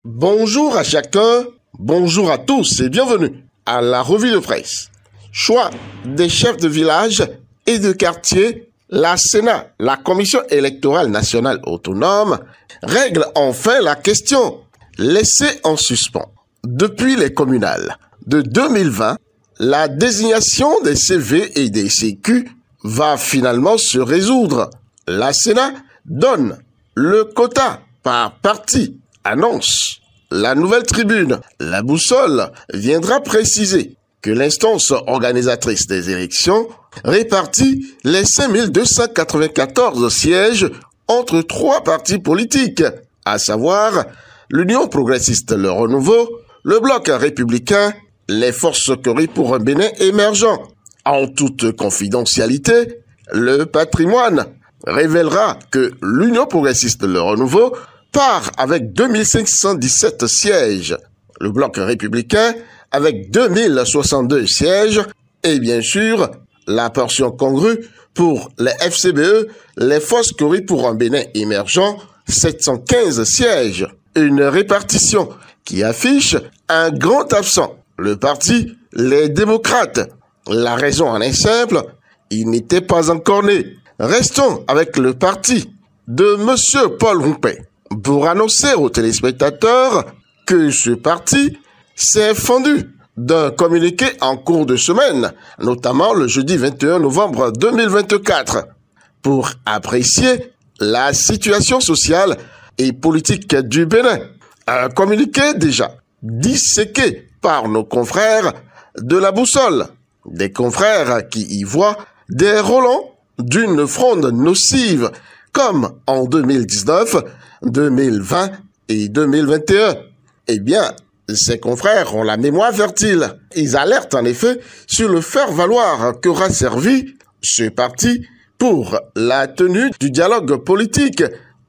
Bonjour à chacun, bonjour à tous et bienvenue à la revue de presse. Choix des chefs de village et de quartier, la Sénat, la Commission électorale nationale autonome, règle enfin la question laissée en suspens. Depuis les communales de 2020, la désignation des CV et des CQ va finalement se résoudre. La Sénat donne le quota par parti, annonce. La nouvelle tribune, la boussole, viendra préciser que l'instance organisatrice des élections répartit les 5294 sièges entre 3 partis politiques, à savoir l'Union progressiste Le Renouveau, le Bloc républicain, les Forces Cori pour un Bénin émergent. En toute confidentialité, le patrimoine révélera que l'Union progressiste Le Renouveau part avec 2517 sièges, le Bloc républicain avec 2062 sièges et bien sûr la portion congrue pour les FCBE, les Forces Cori pour un Bénin émergent, 715 sièges. Une répartition qui affiche un grand absent, le parti Les Démocrates. La raison en est simple, il n'était pas encore né. Restons avec le parti de M. Paul Roumpet pour annoncer aux téléspectateurs que ce parti s'est fendu d'un communiqué en cours de semaine, notamment le jeudi 21 novembre 2024, pour apprécier la situation sociale et politique du Bénin. Un communiqué déjà disséqué par nos confrères de la boussole, des confrères qui y voient des relents d'une fronde nocive, comme en 2019, 2020 et 2021. Eh bien, ces confrères ont la mémoire fertile. Ils alertent en effet sur le faire-valoir qu'aura servi ce parti pour la tenue du dialogue politique.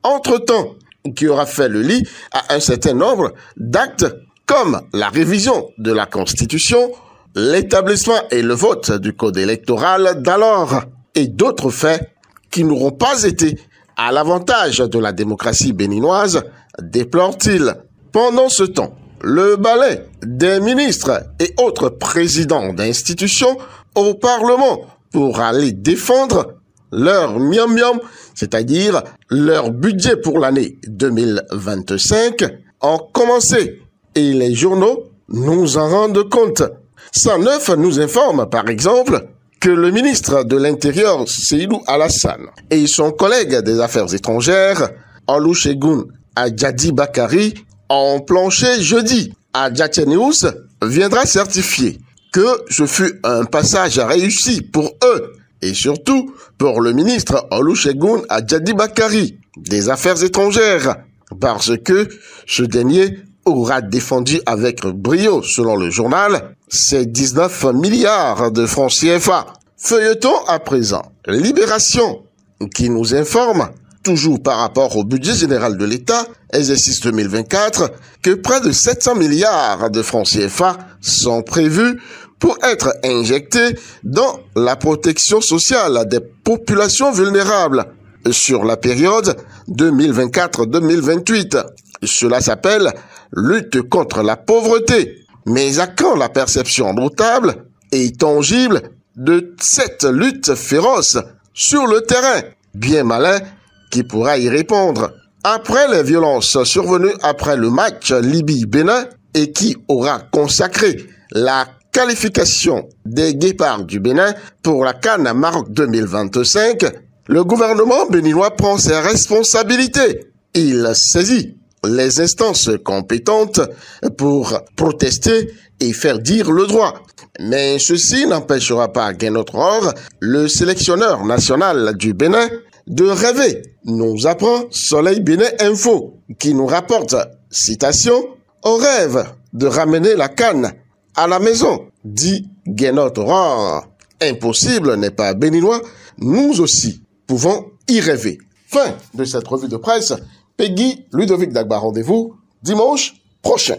Entre-temps, qui aura fait le lit à un certain nombre d'actes comme la révision de la Constitution, l'établissement et le vote du code électoral d'alors et d'autres faits qui n'auront pas été à l'avantage de la démocratie béninoise, déplore-t-il. Pendant ce temps, le balai des ministres et autres présidents d'institutions au Parlement pour aller défendre leur miam-miam, c'est-à-dire leur budget pour l'année 2025, ont commencé. Et les journaux nous en rendent compte. 109 nous informe, par exemple, que le ministre de l'Intérieur, Seydou Alassane, et son collègue des Affaires étrangères, Olusegun Adjadi Bakari, ont planché jeudi. Adjati News viendra certifier que ce fut un passage réussi pour eux, et surtout pour le ministre Olusegun Adjadi Bakari des Affaires étrangères, parce que ce dernier aura défendu avec brio, selon le journal, ses 19 milliards de francs CFA. Feuilletons à présent Libération, qui nous informe, toujours par rapport au budget général de l'État, exercice 2024, que près de 700 milliards de francs CFA sont prévus pour être injectés dans la protection sociale des populations vulnérables sur la période 2024-2028. Cela s'appelle lutte contre la pauvreté. Mais à quand la perception notable et tangible de cette lutte féroce sur le terrain? Bien malin qui pourra y répondre. Après les violences survenues après le match Libye-Bénin et qui aura consacré la qualification des Guépards du Bénin pour la CAN Maroc 2025, le gouvernement béninois prend ses responsabilités. Il saisit les instances compétentes pour protester et faire dire le droit. Mais ceci n'empêchera pas qu'un autre or, le sélectionneur national du Bénin, de rêver, nous apprend Soleil Bénin Info, qui nous rapporte, citation, « Au rêve de ramener la canne à la maison », dit Guénot Aurore. Impossible n'est pas béninois, nous aussi pouvons y rêver. Fin de cette revue de presse. Peggy Ludovic Dagba, rendez-vous dimanche prochain.